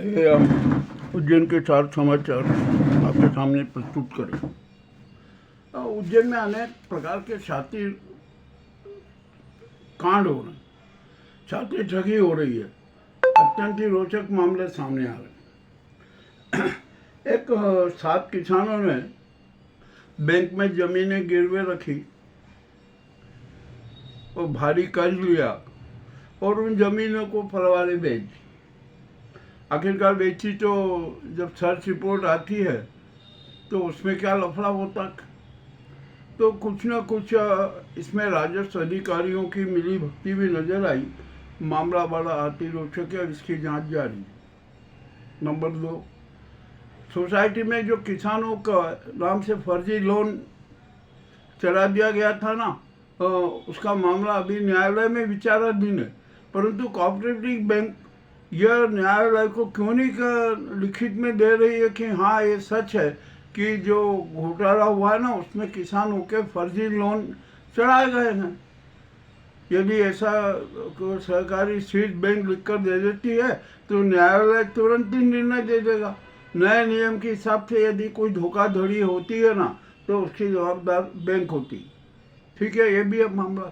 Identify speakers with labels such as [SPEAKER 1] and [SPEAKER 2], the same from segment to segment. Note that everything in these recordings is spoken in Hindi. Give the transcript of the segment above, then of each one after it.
[SPEAKER 1] आइए हम उज्जैन के 4 समाचार आपके सामने प्रस्तुत करें। उज्जैन में अनेक प्रकार के छाती कांड हो रहे हैं, छाती ठगी हो रही है, अत्यंत ही रोचक मामले सामने आ रहे हैं। एक 7 किसानों ने बैंक में जमीनें गिरवे रखी और भारी कर्ज लिया और उन जमीनों को फरवारी बेच दी। आखिरकार बेची तो जब सर्च रिपोर्ट आती है तो उसमें क्या लफड़ा होता, तो कुछ ना कुछ इसमें राजस्व अधिकारियों की मिली भक्ति भी नजर आई। मामला बड़ा अतिरोचक है, इसकी जांच जारी। नंबर 2, सोसाइटी में जो किसानों का नाम से फर्जी लोन चला दिया गया था ना, उसका मामला अभी न्यायालय में विचाराधीन है, परंतु कोऑपरेटिव बैंक यह न्यायालय को क्यों नहीं लिखित में दे रही है कि हाँ ये सच है कि जो घोटाला हुआ है ना उसमें किसानों के फर्जी लोन चढ़ाए गए हैं। यदि ऐसा सहकारी स्टेट बैंक लिखकर दे देती है तो न्यायालय तुरंत ही निर्णय दे देगा। नए नियम के हिसाब से यदि कोई धोखाधड़ी होती है ना तो उसकी जवाबदार बैंक होती। ठीक है, ये भी अब मामला।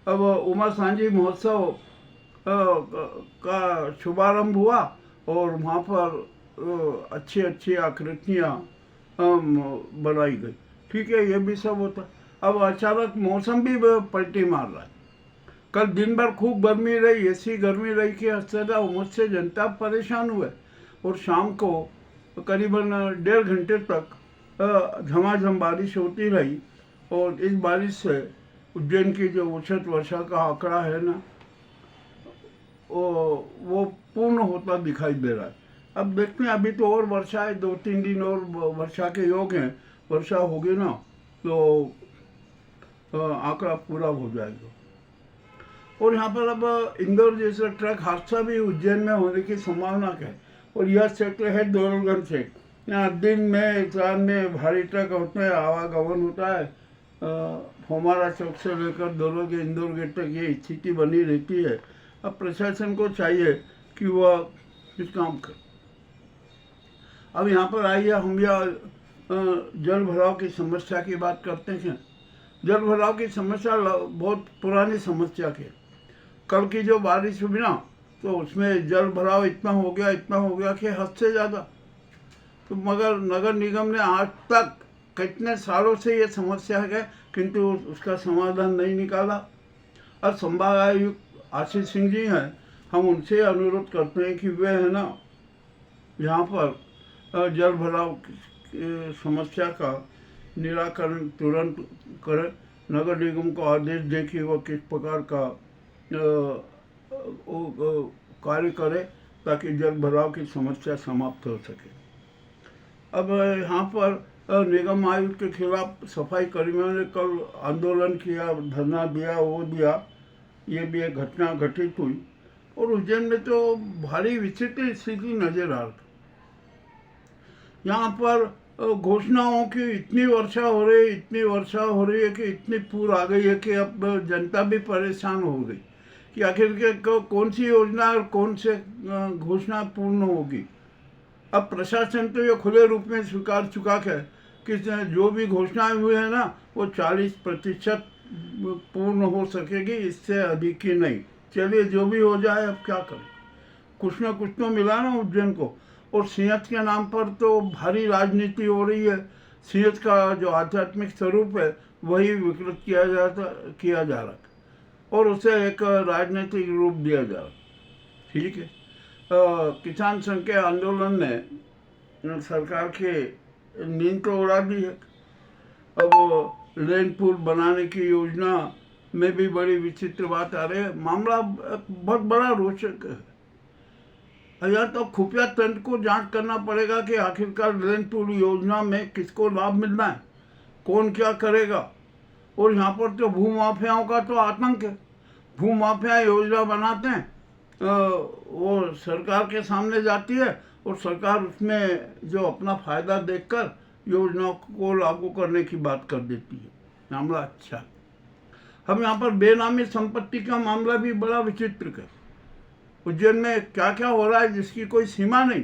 [SPEAKER 1] अब उमा सांझी महोत्सव का शुभारंभ हुआ और वहाँ पर अच्छी अच्छी आकृतियाँ बनाई गई। ठीक है, ये भी सब होता। अब अचानक मौसम भी पलटी मार रहा है। कल दिन भर खूब गर्मी रही, ऐसी गर्मी रही कि हद उमस से जनता परेशान हुए और शाम को करीबन 1.5 घंटे तक झमाझम बारिश होती रही और इस बारिश से उज्जैन की जो औसत वर्षा का आंकड़ा है ना वो पूर्ण होता दिखाई दे रहा है। अब देखते हैं, अभी तो और वर्षा है, 2-3 दिन और वर्षा के योग हैं। वर्षा होगी ना तो आंकड़ा पूरा हो जाएगा। और यहाँ पर अब इंदौर जैसा ट्रक हादसा भी उज्जैन में होने की संभावना है। और यह क्षेत्र है दोलगंज से। यहाँ दिन में रात में भारी ट्रक होते हैं, आवागमन होता है। फोमारा चौक से लेकर दोलों के इंदौर गेट तक ये स्थिति बनी रहती है। अब प्रशासन को चाहिए कि वह इस काम करे। अब यहाँ पर आइए हम यह जल भराव की समस्या की बात करते हैं। जल भराव की समस्या बहुत पुरानी समस्या है। कल की जो बारिश हुई ना तो उसमें जल भराव इतना हो गया कि हद से ज़्यादा। तो मगर नगर निगम ने आज तक कितने सालों से ये समस्या है किंतु उसका समाधान नहीं निकाला। अब संभागायुक्त आशीष सिंह जी हैं, हम उनसे अनुरोध करते हैं कि वे है ना यहाँ पर जल भराव की समस्या का निराकरण तुरंत करें। नगर निगम को आदेश दें कि वह किस प्रकार का कार्य करे ताकि जल भराव की समस्या समाप्त हो सके। अब यहाँ पर निगम आयुक्त के खिलाफ सफाई कर्मियों ने कल आंदोलन किया, धरना दिया, वो दिया। ये भी एक घटना घटित हुई और उज्जैन में तो भारी विचित्र स्थिति नजर आ रही। यहाँ पर घोषणाओं की इतनी वर्षा हो रही है कि इतनी पूर आ गई है कि अब जनता भी परेशान हो गई कि आखिर के कौन सी योजना और कौन से घोषणा पूर्ण होगी। अब प्रशासन तो ये खुले रूप में स्वीकार चुका है कि जो भी घोषणाएं हुई है ना वो 40% पूर्ण हो सकेगी, इससे अधिक ही नहीं। चलिए जो भी हो जाए, अब क्या करें, कुछ ना कुछ तो मिला ना उज्जैन को। और सिंहत के नाम पर तो भारी राजनीति हो रही है। सिंहत का जो आध्यात्मिक स्वरूप है वही विकृत किया जा रहा और उसे एक राजनीतिक रूप दिया जा रहा। ठीक है, किसान संघ के आंदोलन ने सरकार के नींद तो उड़ा दी है। अब लेन पुल बनाने की योजना में भी बड़ी विचित्र बात आ रही है। मामला बहुत बड़ा रोचक है। या तो खुफिया तंत्र को जांच करना पड़ेगा कि आखिरकार लेन पुल योजना में किसको लाभ मिलना है, कौन क्या करेगा। और यहाँ पर तो भूमाफियाओं का तो आतंक है। भूमाफिया योजना बनाते हैं, वो सरकार के सामने जाती है और सरकार उसमें जो अपना फायदा देखकर योजनाओं को लागू करने की बात कर देती है। मामला अच्छा। हम यहाँ पर बेनामी संपत्ति का मामला भी बड़ा विचित्र है। उज्जैन में क्या क्या हो रहा है जिसकी कोई सीमा नहीं।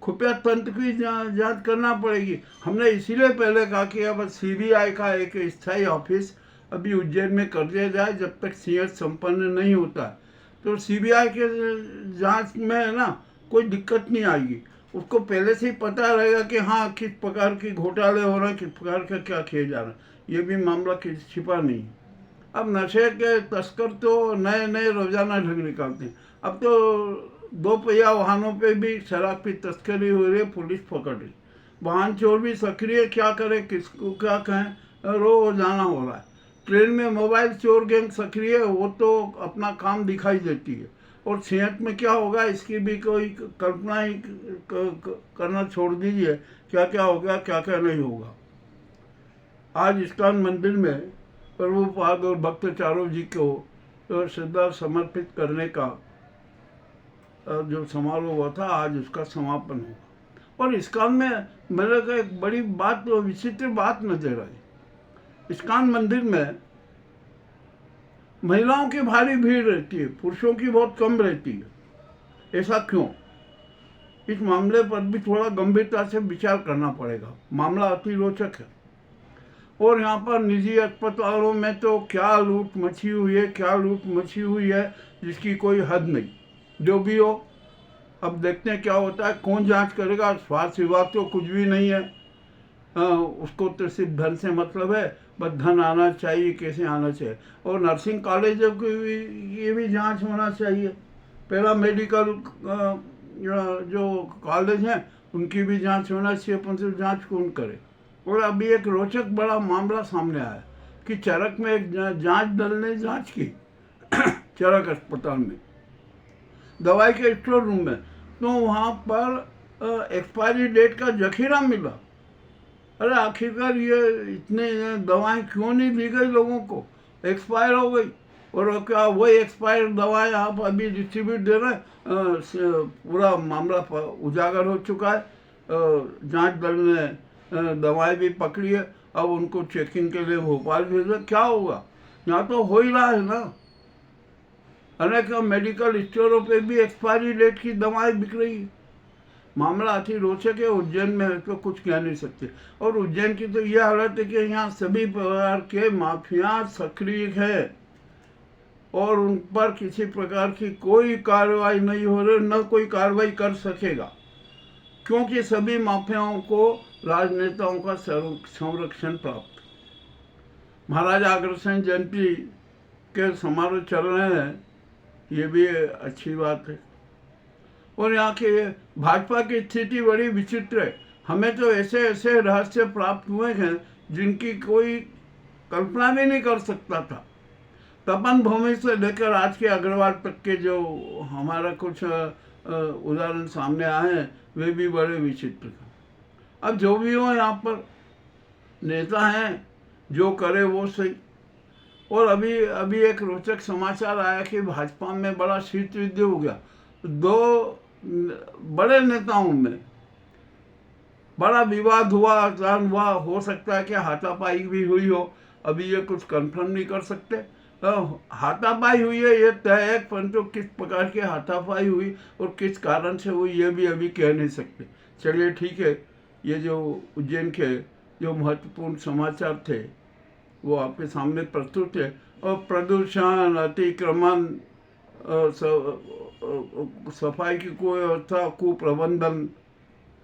[SPEAKER 1] खुफिया तंत्र की जांच करना पड़ेगी। हमने इसीलिए पहले कहा कि अब सीबीआई का एक स्थायी ऑफिस अभी उज्जैन में कर दिया जाए जब तक सीएस संपन्न नहीं होता। तो सीबीआई के जांच में ना कोई दिक्कत नहीं आएगी। उसको पहले से ही पता रहेगा कि हाँ किस प्रकार की घोटाले हो रहे हैं, किस प्रकार का क्या किया जा रहा है। ये भी मामला छिपा नहीं। अब नशे के तस्कर तो नए नए रोजाना ढंग निकालते हैं। अब तो 2 पहिया वाहनों पे भी शराब की तस्करी हो रही है, पुलिस पकड़ रही। वाहन चोर भी सक्रिय, क्या करे किसको क्या कहें, रोजाना हो रहा है। ट्रेन में मोबाइल चोर गैंग सक्रिय, वो तो अपना काम दिखाई देती है। और सेहत में क्या होगा इसकी भी कोई कल्पना ही करना छोड़ दीजिए। क्या क्या होगा क्या क्या नहीं होगा। आज इस्कॉन मंदिर में प्रभुपाद और भक्त चारों जी को श्रद्धा समर्पित करने का जो समारोह हुआ था, आज उसका समापन होगा। और इस्कॉन में मेरे को एक बड़ी बात, विचित्र बात नजर आई। इस्कॉन मंदिर में महिलाओं की भारी भीड़ रहती है, पुरुषों की बहुत कम रहती है। ऐसा क्यों? इस मामले पर भी थोड़ा गंभीरता से विचार करना पड़ेगा। मामला अति रोचक है। और यहाँ पर निजी अस्पतालों में तो क्या लूट मची हुई है, क्या लूट मची हुई है जिसकी कोई हद नहीं। जो भी हो, अब देखते हैं क्या होता है। कौन जांच करेगा? स्वास्थ्य विभाग तो कुछ भी नहीं है। उसको तो सिर्फ धन से मतलब है, बस धन आना चाहिए, कैसे आना चाहिए। और नर्सिंग कॉलेजों की ये भी जांच होना चाहिए। पहला मेडिकल जो कॉलेज हैं उनकी भी जांच होना चाहिए, अपन से जांच कौन करे। और अभी एक रोचक बड़ा मामला सामने आया कि चरक में एक जांच दल ने जांच की चरक अस्पताल में, दवाई के स्टोर रूम में, तो वहाँ पर एक्सपायरी डेट का जखीरा मिला। अरे आखिरकार ये इतने दवाएं क्यों नहीं दी गई लोगों को? एक्सपायर हो गई। और क्या वही एक्सपायर दवाएं आप अभी डिस्ट्रीब्यूट दे रहे हैं? पूरा मामला उजागर हो चुका है। जांच दल ने दवाएं भी पकड़ी है, अब उनको चेकिंग के लिए भोपाल भेजा। क्या होगा? यहाँ तो हो ही रहा है ना। अनेक मेडिकल स्टोरों पे भी एक्सपायरी डेट की दवाएं बिक रही है। मामला अति रोचक है। उज्जैन में तो कुछ कह नहीं सकते। और उज्जैन की तो यह हालत है कि यहाँ सभी प्रकार के माफिया सक्रिय है और उन पर किसी प्रकार की कोई कार्रवाई नहीं हो रही, न कोई कार्रवाई कर सकेगा, क्योंकि सभी माफियाओं को राजनेताओं का संरक्षण प्राप्त। महाराजा अग्रसेन जयंती के समारोह चल रहे हैं, ये भी अच्छी बात है। और यहाँ के भाजपा की स्थिति बड़ी विचित्र है। हमें तो ऐसे ऐसे रहस्य प्राप्त हुए हैं जिनकी कोई कल्पना भी नहीं कर सकता था। तपन भूमि से लेकर आज के अग्रवाल तक के जो हमारा कुछ उदाहरण सामने आए हैं वे भी बड़े विचित्र हैं। अब जो भी हो, यहाँ पर नेता हैं, जो करे वो सही। और अभी एक रोचक समाचार आया कि भाजपा में बड़ा शीत युद्ध हो गया। 2 बड़े नेताओं में बड़ा विवाद हुआ, हो सकता है कि हाथापाई भी हुई हो। अभी ये कुछ कंफर्म नहीं कर सकते। हाथापाई हुई है ये तय है, परंतु किस प्रकार की हाथापाई हुई और किस कारण से हुई ये भी अभी कह नहीं सकते। चलिए ठीक है, ये जो उज्जैन के जो महत्वपूर्ण समाचार थे वो आपके सामने प्रस्तुत है। और प्रदूषण, अतिक्रमण, सफाई की कुव्यवस्था, कुप्रबंधन,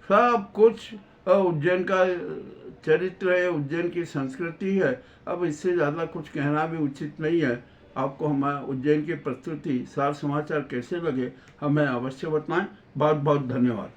[SPEAKER 1] सब कुछ उज्जैन का चरित्र है, उज्जैन की संस्कृति है। अब इससे ज़्यादा कुछ कहना भी उचित नहीं है। आपको हमारे उज्जैन की प्रस्तुति सार समाचार कैसे लगे हमें अवश्य बताएं। बहुत बहुत धन्यवाद।